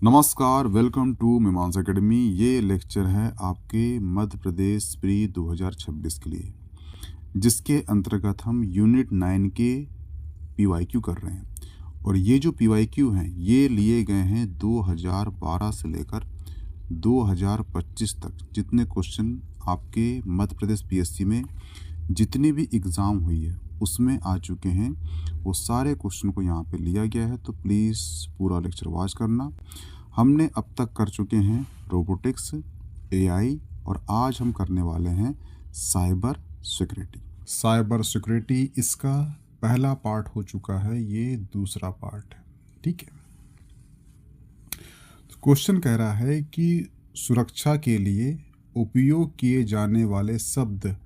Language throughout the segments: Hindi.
नमस्कार, वेलकम टू मीमांसा एकेडमी। ये लेक्चर है आपके मध्य प्रदेश प्री 2026 के लिए, जिसके अंतर्गत हम यूनिट 9 के पीवाईक्यू कर रहे हैं। और ये जो पीवाईक्यू हैं ये लिए गए हैं 2012 से लेकर 2025 तक। जितने क्वेश्चन आपके मध्य प्रदेश पीएससी में जितनी भी एग्ज़ाम हुई है उसमें आ चुके हैं, वो सारे क्वेश्चन को यहाँ पे लिया गया है। तो प्लीज़ पूरा लेक्चर वॉच करना। हमने अब तक कर चुके हैं रोबोटिक्स, एआई, और आज हम करने वाले हैं साइबर सिक्योरिटी। साइबर सिक्योरिटी इसका पहला पार्ट हो चुका है, ये दूसरा पार्ट है। ठीक है, तो क्वेश्चन कह रहा है कि सुरक्षा के लिए उपयोग किए जाने वाले शब्द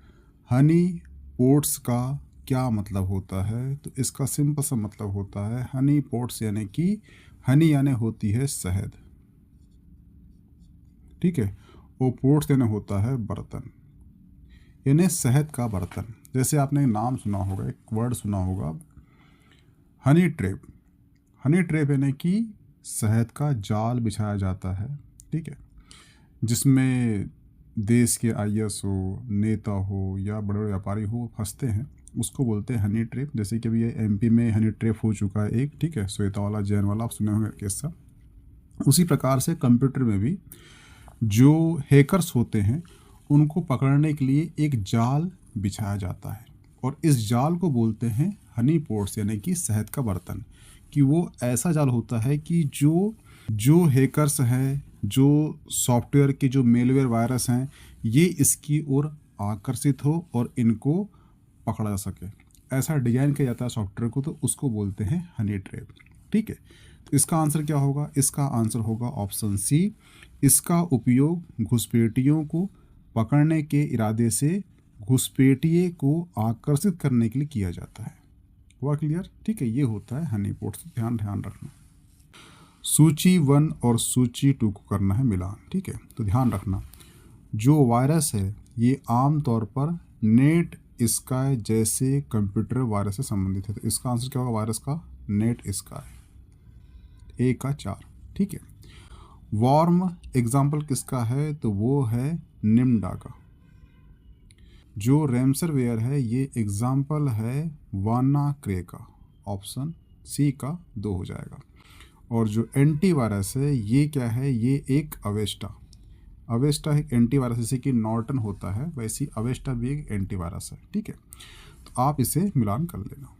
हनी पोट्स का क्या मतलब होता है। तो इसका सिंपल सा मतलब होता है हनी पोट्स यानी कि हनी यानी होती है शहद, ठीक है। वो पोट्स यानी होता है बर्तन, यानी शहद का बर्तन। जैसे आपने नाम सुना होगा, एक वर्ड सुना होगा, हनी ट्रैप। हनी ट्रैप यानी कि शहद का जाल बिछाया जाता है, ठीक है, जिसमें देश के आईएएस हो, नेता हो या बड़े बड़े व्यापारी हो फंसते हैं, उसको बोलते हैं हनी ट्रैप। जैसे कि अभी ये एमपी में हनी ट्रैप हो चुका है एक, ठीक है, श्वेता वाला, जैन वाला, आप सुने होंगे किस्सा। उसी प्रकार से कंप्यूटर में भी जो हैकर्स होते हैं उनको पकड़ने के लिए एक जाल बिछाया जाता है, और इस जाल को बोलते हैं हनी पोट्स यानी कि शहद का बर्तन। कि वो ऐसा जाल होता है कि जो हैकर्स हैं, जो सॉफ्टवेयर के जो मेलवेयर वायरस हैं, ये इसकी ओर आकर्षित हो और इनको पकड़ा जा सके। ऐसा डिजाइन किया जाता है सॉफ्टवेयर को, तो उसको बोलते हैं हनी ट्रैप। ठीक है, तो इसका आंसर क्या होगा? इसका आंसर होगा ऑप्शन सी। इसका उपयोग घुसपैठियों को पकड़ने के इरादे से घुसपैठिए को आकर्षित करने के लिए किया जाता है। हुआ क्लियर? ठीक है, ये होता है हनी पोट। ध्यान रखना। सूची 1 और सूची 2 को करना है मिलान, ठीक है। तो ध्यान रखना, जो वायरस है ये आम तौर पर नेट स्काई जैसे कंप्यूटर वायरस से संबंधित है। तो इसका आंसर क्या होगा वायरस का? नेट स्काई, ए का 4, ठीक है। वॉर्म एग्जाम्पल किसका है? तो वो है निम्डा का। जो रैमसरवेयर है ये एग्जाम्पल है वाना क्रे का। ऑप्शन सी का 2 हो जाएगा। और जो एंटीवायरस है ये क्या है? ये एक अवेस्टा। अवेस्टा एक एंटीवायरस, जैसे कि नॉर्टन होता है वैसी अवेस्टा भी एक एंटीवायरस है, ठीक है। तो आप इसे मिलान कर लेना।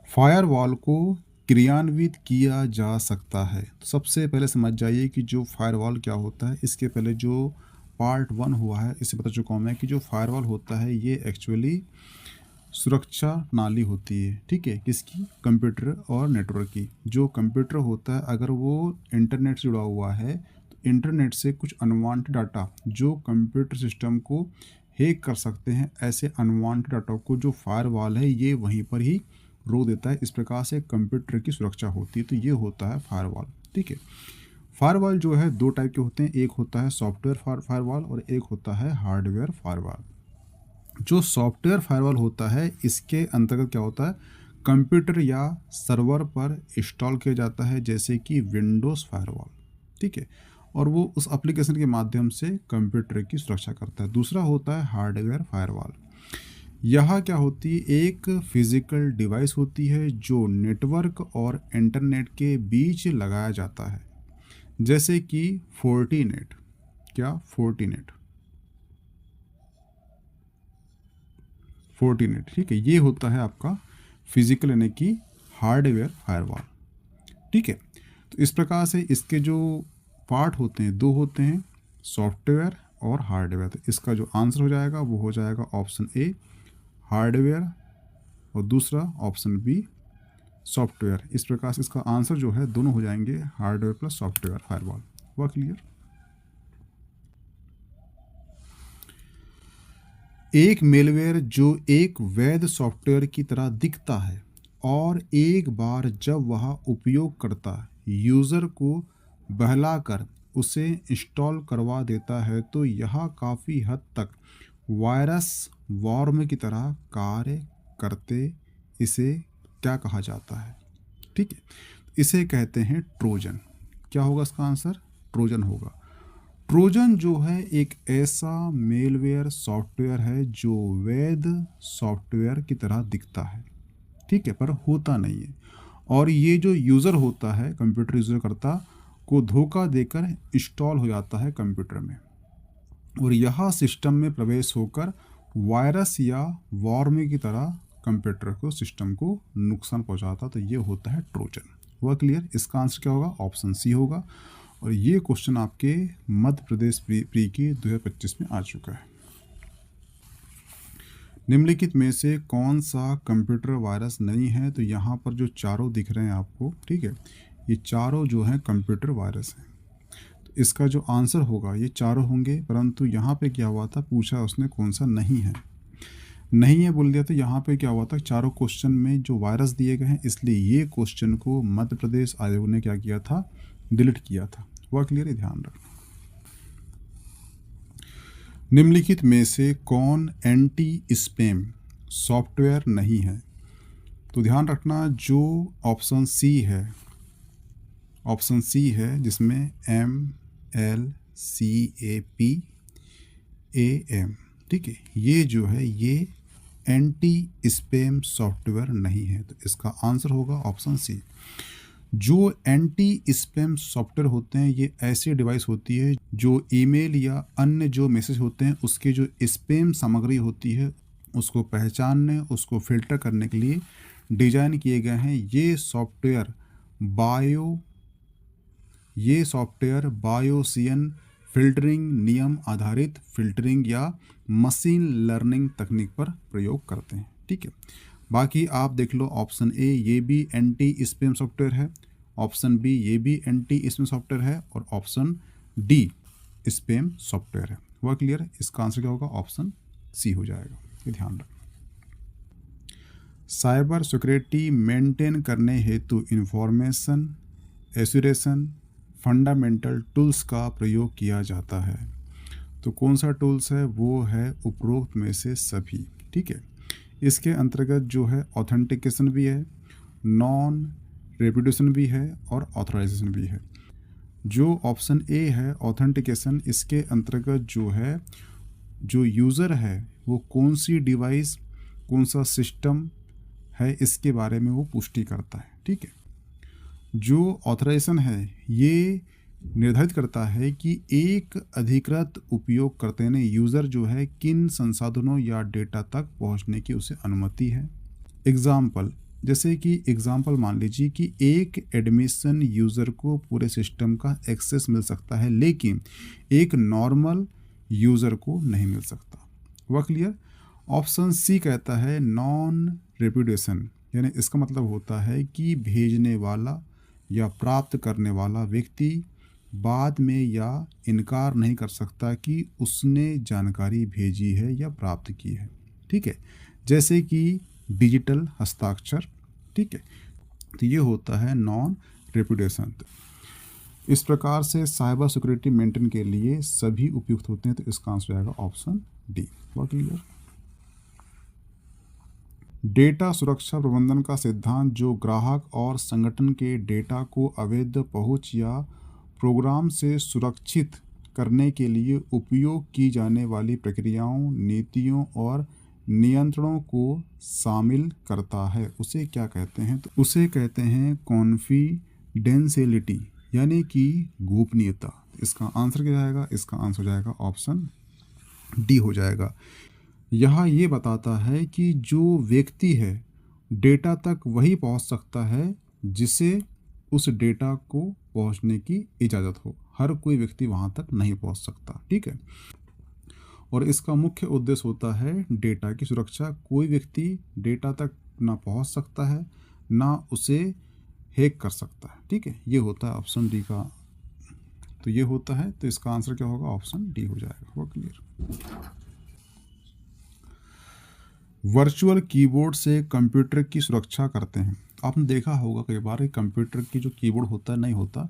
फायरवॉल को क्रियान्वित किया जा सकता है। तो सबसे पहले समझ जाइए कि जो फायरवॉल क्या होता है। इसके पहले जो पार्ट 1 हुआ है इससे बता चुका हूँ मैं कि जो फायरवॉल होता है ये एक्चुअली सुरक्षा नाली होती है, ठीक है। किसकी? कंप्यूटर और नेटवर्क की। जो कंप्यूटर होता है अगर वो इंटरनेट से जुड़ा हुआ है तो इंटरनेट से कुछ अनवांटेड डाटा जो कंप्यूटर सिस्टम को हैक कर सकते हैं, ऐसे अनवांटेड डाटा को जो फायरवॉल है ये वहीं पर ही रोक देता है। इस प्रकार से कंप्यूटर की सुरक्षा होती है। तो ये होता है फायरवॉल, ठीक है। फायरवॉल जो है 2 टाइप के होते हैं, एक होता है सॉफ्टवेयर फायरवॉल और एक होता है हार्डवेयर फायरवॉल। जो सॉफ्टवेयर फायरवॉल होता है इसके अंतर्गत क्या होता है? कंप्यूटर या सर्वर पर इंस्टॉल किया जाता है, जैसे कि विंडोज़ फायरवॉल, ठीक है, और वो उस एप्लीकेशन के माध्यम से कंप्यूटर की सुरक्षा करता है। दूसरा होता है हार्डवेयर फायरवॉल। यह क्या होती है? एक फिजिकल डिवाइस होती है जो नेटवर्क और इंटरनेट के बीच लगाया जाता है, जैसे कि फोर्टीनेट। क्या? फोर्टीनेट, ठीक है। ये होता है आपका फिजिकल यानी कि हार्डवेयर फायरवॉल, ठीक है। तो इस प्रकार से इसके जो पार्ट होते हैं 2 होते हैं, सॉफ्टवेयर और हार्डवेयर। तो इसका जो आंसर हो जाएगा वो हो जाएगा ऑप्शन ए हार्डवेयर और दूसरा ऑप्शन बी सॉफ्टवेयर। इस प्रकार से इसका आंसर जो है दोनों हो जाएंगे हार्डवेयर प्लस सॉफ्टवेयर फायरवॉल। हुआ क्लियर? एक मेलवेयर जो एक वैध सॉफ्टवेयर की तरह दिखता है और एक बार जब वह उपयोगकर्ता यूज़र को बहलाकर उसे इंस्टॉल करवा देता है तो यह काफ़ी हद तक वायरस वॉर्म की तरह कार्य करते। इसे क्या कहा जाता है? ठीक है, इसे कहते हैं ट्रोजन। क्या होगा इसका आंसर? ट्रोजन होगा। ट्रोजन जो है एक ऐसा मेलवेयर सॉफ्टवेयर है जो वैध सॉफ्टवेयर की तरह दिखता है, ठीक है, पर होता नहीं है। और ये जो यूज़र होता है, कंप्यूटर यूज़र करता को धोखा देकर इंस्टॉल हो जाता है कंप्यूटर में, और यह सिस्टम में प्रवेश होकर वायरस या वॉर्म की तरह कंप्यूटर को, सिस्टम को नुकसान पहुंचाता। तो ये होता है ट्रोजन। हुआ क्लियर? इसका आंसर क्या होगा? ऑप्शन सी होगा। और ये क्वेश्चन आपके मध्य प्रदेश प्री की 2025 में आ चुका है। निम्नलिखित में से कौन सा कंप्यूटर वायरस नहीं है? तो यहाँ पर जो चारों दिख रहे हैं आपको, ठीक है, ये चारों जो हैं कंप्यूटर वायरस हैं। तो इसका जो आंसर होगा ये चारों होंगे, परंतु यहाँ पे क्या हुआ था, पूछा उसने कौन सा नहीं है, नहीं है बोल दिया। तो यहाँ पे क्या हुआ था, चारों क्वेश्चन में जो वायरस दिए गए हैं, इसलिए ये क्वेश्चन को मध्य प्रदेश आयोग ने क्या किया था, डिलीट किया था। वह क्लियर है? ध्यान रखना। निम्नलिखित में से कौन एंटी स्पैम सॉफ्टवेयर नहीं है? तो ध्यान रखना, जो ऑप्शन सी है, ऑप्शन सी है जिसमें MLCAPAM, ठीक है, ये जो है ये एंटी स्पैम सॉफ्टवेयर नहीं है। तो इसका आंसर होगा ऑप्शन सी। जो एंटी स्पैम सॉफ्टवेयर होते हैं ये ऐसी डिवाइस होती है जो ईमेल या अन्य जो मैसेज होते हैं उसके जो स्पैम सामग्री होती है उसको पहचानने, उसको फिल्टर करने के लिए डिजाइन किए गए हैं। ये सॉफ्टवेयर बायोसियन फिल्टरिंग नियम आधारित फिल्टरिंग या मशीन लर्निंग तकनीक पर प्रयोग करते हैं, ठीक है। बाकी आप देख लो, ऑप्शन ए ये भी एंटी स्पैम सॉफ्टवेयर है, ऑप्शन बी ये भी एंटी स्पैम सॉफ्टवेयर है, और ऑप्शन डी स्पैम सॉफ्टवेयर है। वह क्लियर? इसका आंसर क्या होगा? ऑप्शन सी हो जाएगा। ये ध्यान रखना। साइबर सिक्योरिटी मेंटेन करने हेतु इंफॉर्मेशन एश्योरेशन फंडामेंटल टूल्स का प्रयोग किया जाता है। तो कौन सा टूल्स है? वो है उपरोक्त में से सभी, ठीक है। इसके अंतर्गत जो है ऑथेंटिकेशन भी है, नॉन रेपुटेशन भी है, और ऑथराइजेशन भी है। जो ऑप्शन ए है ऑथेंटिकेशन, इसके अंतर्गत जो है जो यूज़र है वो कौन सी डिवाइस, कौन सा सिस्टम है, इसके बारे में वो पुष्टि करता है, ठीक है। जो ऑथराइजेशन है ये निर्धारित करता है कि एक अधिकृत उपयोगकर्ता ने यूज़र जो है किन संसाधनों या डेटा तक पहुंचने की उसे अनुमति है। एग्जाम्पल, जैसे कि एग्जाम्पल मान लीजिए कि एक एडमिशन यूज़र को पूरे सिस्टम का एक्सेस मिल सकता है लेकिन एक नॉर्मल यूज़र को नहीं मिल सकता। वह क्लियर? ऑप्शन सी कहता है नॉन रेपुटेशन, यानी इसका मतलब होता है कि भेजने वाला या प्राप्त करने वाला व्यक्ति बाद में या इनकार नहीं कर सकता कि उसने जानकारी भेजी है या प्राप्त की है, ठीक है, जैसे कि डिजिटल हस्ताक्षर, ठीक है। तो ये होता है नॉन रेपुटेशन। इस प्रकार से साइबर सिक्योरिटी मेंटेन के लिए सभी उपयुक्त होते हैं। तो इसका आंसर आएगा ऑप्शन डी। बहुत क्लियर? डेटा सुरक्षा प्रबंधन का सिद्धांत जो ग्राहक और संगठन के डेटा को अवैध पहुंच या प्रोग्राम से सुरक्षित करने के लिए उपयोग की जाने वाली प्रक्रियाओं, नीतियों और नियंत्रणों को शामिल करता है, उसे क्या कहते हैं? तो उसे कहते हैं कॉन्फिडेंशियलिटी, यानी कि गोपनीयता। इसका आंसर क्या जाएगा? इसका आंसर हो जाएगा ऑप्शन डी हो जाएगा। यहाँ ये बताता है कि जो व्यक्ति है डेटा तक वही पहुँच सकता है जिसे उस डेटा को पहुँचने की इजाज़त हो। हर कोई व्यक्ति वहाँ तक नहीं पहुँच सकता, ठीक है। और इसका मुख्य उद्देश्य होता है डेटा की सुरक्षा। कोई व्यक्ति डेटा तक ना पहुँच सकता है ना उसे हैक कर सकता है, ठीक है। ये होता है ऑप्शन डी का। तो ये होता है, तो इसका आंसर क्या होगा? ऑप्शन डी हो जाएगा। वो क्लियर? वर्चुअल कीबोर्ड से कंप्यूटर की सुरक्षा करते हैं। आपने देखा होगा कई बार कंप्यूटर की जो कीबोर्ड होता है नहीं होता,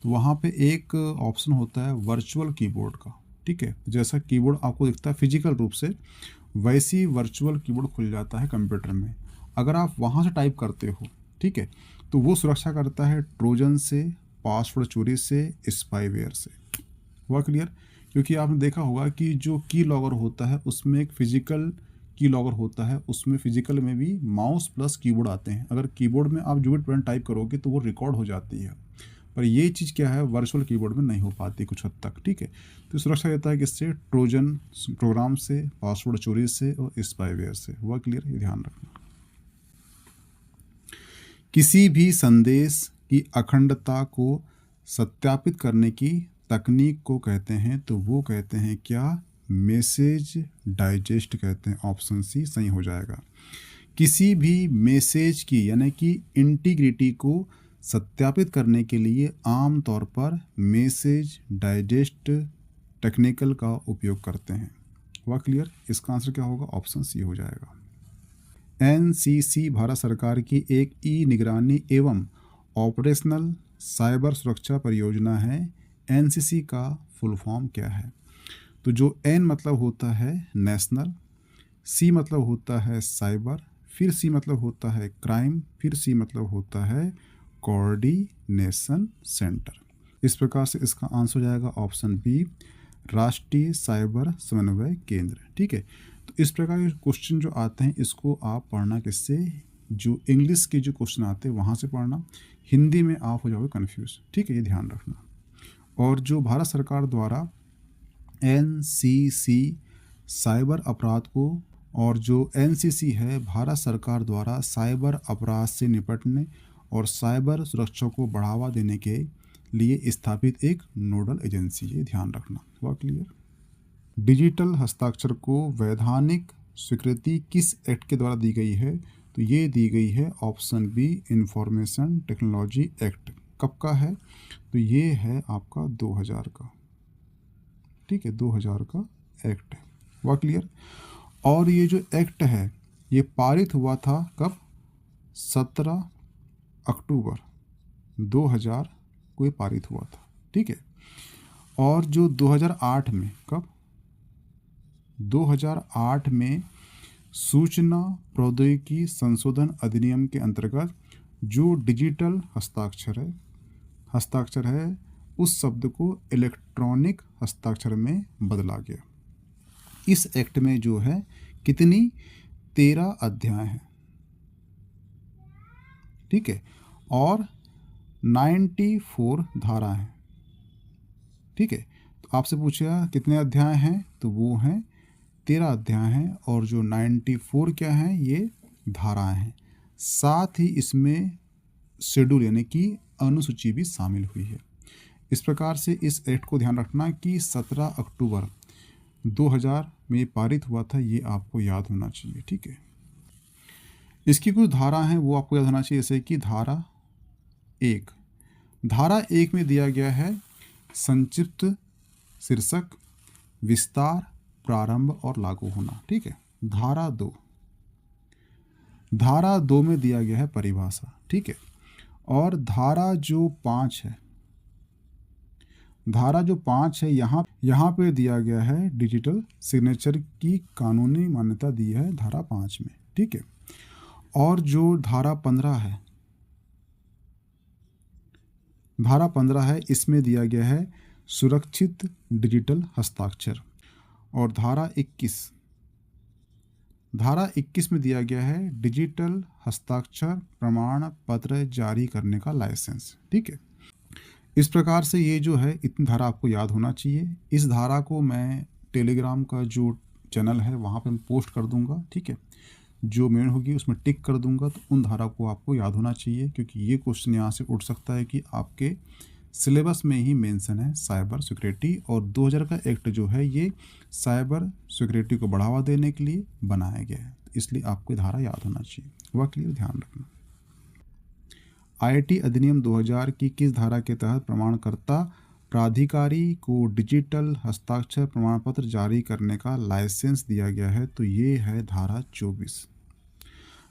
तो वहाँ पे एक ऑप्शन होता है वर्चुअल कीबोर्ड का, ठीक है। जैसा कीबोर्ड आपको दिखता है फिजिकल रूप से, वैसी वर्चुअल कीबोर्ड खुल जाता है कंप्यूटर में। अगर आप वहाँ से टाइप करते हो, ठीक है, तो वो सुरक्षा करता है ट्रोजन से, पासवर्ड चोरी से, स्पाईवेयर से। हुआ क्लियर? क्योंकि आपने देखा होगा कि जो की लॉगर होता है उसमें एक फिजिकल की लॉगर होता है, उसमें फिजिकल में भी माउस प्लस कीबोर्ड आते हैं। अगर कीबोर्ड में आप जो भी टर्न टाइप करोगे तो वो रिकॉर्ड हो जाती है, पर ये चीज़ क्या है, वर्चुअल कीबोर्ड में नहीं हो पाती कुछ हद तक। ठीक है, तो सुरक्षा देता है किससे? ट्रोजन प्रोग्राम से, पासवर्ड चोरी से और स्पाईवेयर से। हुआ क्लियर? ये ध्यान रखना। किसी भी संदेश की अखंडता को सत्यापित करने की तकनीक को कहते हैं, तो वो कहते हैं क्या? मैसेज डाइजेस्ट कहते हैं। ऑप्शन सी सही हो जाएगा। किसी भी मैसेज की यानी कि इंटीग्रिटी को सत्यापित करने के लिए आमतौर पर मैसेज डाइजेस्ट टेक्निकल का उपयोग करते हैं। हुआ क्लियर? इसका आंसर क्या होगा? ऑप्शन सी हो जाएगा। एनसीसी भारत सरकार की एक ई निगरानी एवं ऑपरेशनल साइबर सुरक्षा परियोजना है। एनसीसी का फुल फॉर्म क्या है? तो जो एन मतलब होता है नेशनल, सी मतलब होता है साइबर, फिर सी मतलब होता है क्राइम, फिर सी मतलब होता है कोऑर्डिनेशन सेंटर। इस प्रकार से इसका आंसर हो जाएगा ऑप्शन बी, राष्ट्रीय साइबर समन्वय केंद्र। ठीक है, तो इस प्रकार के क्वेश्चन जो आते हैं इसको आप पढ़ना किससे? जो इंग्लिश के जो क्वेश्चन आते हैं वहाँ से पढ़ना। हिंदी में आप हो जाओगे कन्फ्यूज। ठीक है, ये ध्यान रखना। और जो भारत सरकार द्वारा एनसीसी साइबर अपराध को, और जो एनसीसी है भारत सरकार द्वारा साइबर अपराध से निपटने और साइबर सुरक्षा को बढ़ावा देने के लिए स्थापित एक नोडल एजेंसी है। ध्यान रखना। हुआ क्लियर? डिजिटल हस्ताक्षर को वैधानिक स्वीकृति किस एक्ट के द्वारा दी गई है? तो ये दी गई है option B, information technology act. कब का है? तो ये है आपका 2000 का। ठीक है, 2000 का एक्ट है। हुआ क्लियर? और ये जो एक्ट है ये पारित हुआ था कब? 17 अक्टूबर 2000 को ये पारित हुआ था। ठीक है, और जो 2008 में, कब? 2008 में सूचना प्रौद्योगिकी संशोधन अधिनियम के अंतर्गत जो डिजिटल हस्ताक्षर है उस शब्द को इलेक्ट्रॉनिक हस्ताक्षर में बदला गया। इस एक्ट में जो है कितनी? 13 अध्याय हैं। ठीक है, और 94 धारा है। ठीक है, तो आपसे पूछा कितने अध्याय हैं, तो वो हैं 13 अध्याय हैं, और जो 94 क्या हैं? ये धाराएं हैं। साथ ही इसमें शेड्यूल यानी कि अनुसूची भी शामिल हुई है। इस प्रकार से इस एक्ट को ध्यान रखना कि 17 अक्टूबर 2000 में पारित हुआ था, ये आपको याद होना चाहिए। ठीक है, इसकी कुछ धारा हैं वो आपको याद होना चाहिए, जैसे कि धारा 1 में दिया गया है संक्षिप्त शीर्षक, विस्तार, प्रारंभ और लागू होना। ठीक है, धारा 2 में दिया गया है परिभाषा। ठीक है, और धारा जो 5 है यहाँ पे दिया गया है डिजिटल सिग्नेचर की कानूनी मान्यता दी है धारा 5 में। ठीक है, और जो धारा 15 है इसमें दिया गया है सुरक्षित डिजिटल हस्ताक्षर। और धारा 21 में दिया गया है डिजिटल हस्ताक्षर प्रमाण पत्र जारी करने का लाइसेंस। ठीक है, इस प्रकार से ये जो है इतनी धारा आपको याद होना चाहिए। इस धारा को मैं टेलीग्राम का जो चैनल है वहाँ पे मैं पोस्ट कर दूंगा। ठीक है, जो मेन होगी उसमें टिक कर दूंगा, तो उन धारा को आपको याद होना चाहिए, क्योंकि ये क्वेश्चन यहाँ से उठ सकता है कि आपके सिलेबस में ही मेंशन है साइबर सिक्योरिटी, और 2000 का एक्ट जो है ये साइबर सिक्योरिटी को बढ़ावा देने के लिए बनाया गया है, इसलिए आपको धारा याद होना चाहिए। वह क्लियर? ध्यान रखना। आईटी अधिनियम 2000 की किस धारा के तहत प्रमाणकर्ता प्राधिकारी को डिजिटल हस्ताक्षर प्रमाण पत्र जारी करने का लाइसेंस दिया गया है? तो ये है धारा 24।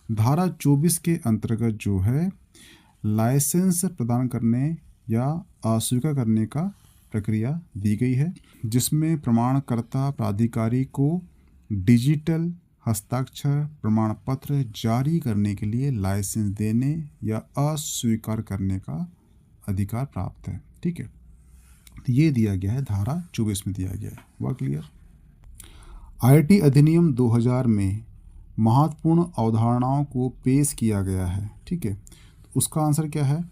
धारा 24 के अंतर्गत जो है लाइसेंस प्रदान करने या अस्वीकार करने का प्रक्रिया दी गई है, जिसमें प्रमाणकर्ता प्राधिकारी को डिजिटल हस्ताक्षर प्रमाण पत्र जारी करने के लिए लाइसेंस देने या अस्वीकार करने का अधिकार प्राप्त है। ठीक है, तो ये दिया गया है, धारा 24 में दिया गया है। हुआ क्लियर? आईटी अधिनियम 2000 में महत्वपूर्ण अवधारणाओं को पेश किया गया है। ठीक है, तो उसका आंसर क्या है?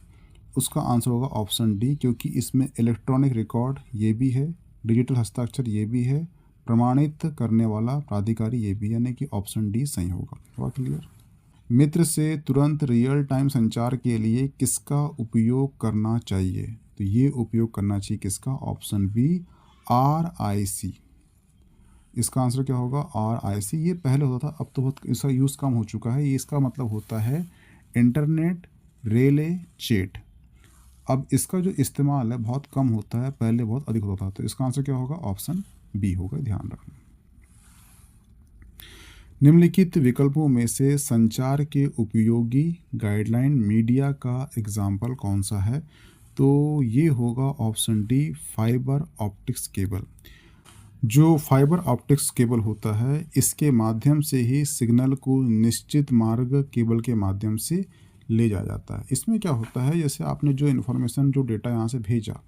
उसका आंसर होगा ऑप्शन डी, क्योंकि इसमें इलेक्ट्रॉनिक रिकॉर्ड ये भी है, डिजिटल हस्ताक्षर ये भी है, प्रमाणित करने वाला प्राधिकारी ये भी, यानी कि ऑप्शन डी सही होगा। हुआ क्लियर? मित्र से तुरंत रियल टाइम संचार के लिए किसका उपयोग करना चाहिए? तो ये उपयोग करना चाहिए किसका? Option B, RIC। इसका आंसर क्या होगा? RIC। ये पहले होता था, अब तो बहुत इसका यूज़ कम हो चुका है। ये इसका मतलब होता है इंटरनेट रेले चैट। अब इसका जो इस्तेमाल है बहुत कम होता है, पहले बहुत अधिक होता था। तो इसका आंसर क्या होगा? ऑप्शन बी होगा, ध्यान रखना। निम्नलिखित विकल्पों में से संचार के उपयोगी गाइडलाइन मीडिया का एग्जाम्पल कौन सा है? तो ये होगा option D, fibre optics cable. जो फाइबर ऑप्टिक्स केबल होता है, इसके माध्यम से ही सिग्नल को निश्चित मार्ग केबल के माध्यम से ले जाया जाता है। इसमें क्या होता है, जैसे आपने जो इन्फॉर्मेशन, जो डेटा यहाँ से भेजा,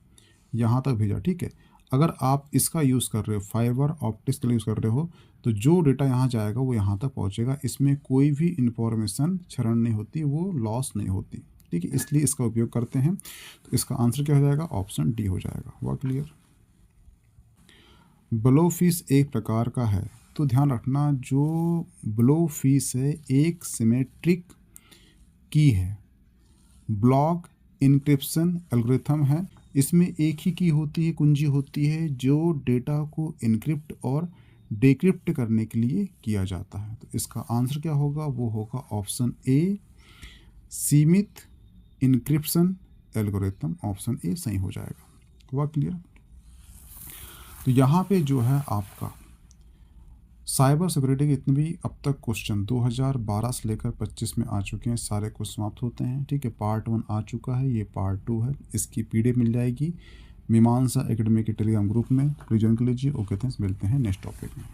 यहाँ तक भेजा, ठीक है, अगर आप इसका यूज़ कर रहे हो, फाइबर ऑप्टिक्स का यूज़ कर रहे हो, तो जो डेटा यहाँ जाएगा वो यहाँ तक पहुँचेगा। इसमें कोई भी इन्फॉर्मेशन क्षरण नहीं होती, वो लॉस नहीं होती। ठीक है, इसलिए इसका उपयोग करते हैं। तो इसका आंसर क्या हो जाएगा? ऑप्शन डी हो जाएगा। हुआ क्लियर? ब्लो फिश एक प्रकार का है, तो ध्यान रखना, जो ब्लो फिश है एक सिमेट्रिक की है, ब्लॉक इनक्रिप्शन एल्गोरिथम है। इसमें एक ही की होती है, कुंजी होती है, जो डेटा को इनक्रिप्ट और डिक्रिप्ट करने के लिए किया जाता है। तो इसका आंसर क्या होगा? वो होगा ऑप्शन ए, सीमित इनक्रिप्शन एल्गोरिथम। ऑप्शन ए सही हो जाएगा। हुआ क्लियर? तो यहाँ पे जो है आपका साइबर सिक्योरिटी के इतने भी अब तक क्वेश्चन 2012 से लेकर 25 में आ चुके हैं, सारे कुछ समाप्त होते हैं। ठीक है, पार्ट 1 आ चुका है, ये पार्ट 2 है। इसकी PDF मिल जाएगी मीमांसा एकेडमी के टेलीग्राम ग्रुप में, रिजन कर लीजिए। ओके, थैंक्स, मिलते हैं नेक्स्ट टॉपिक में।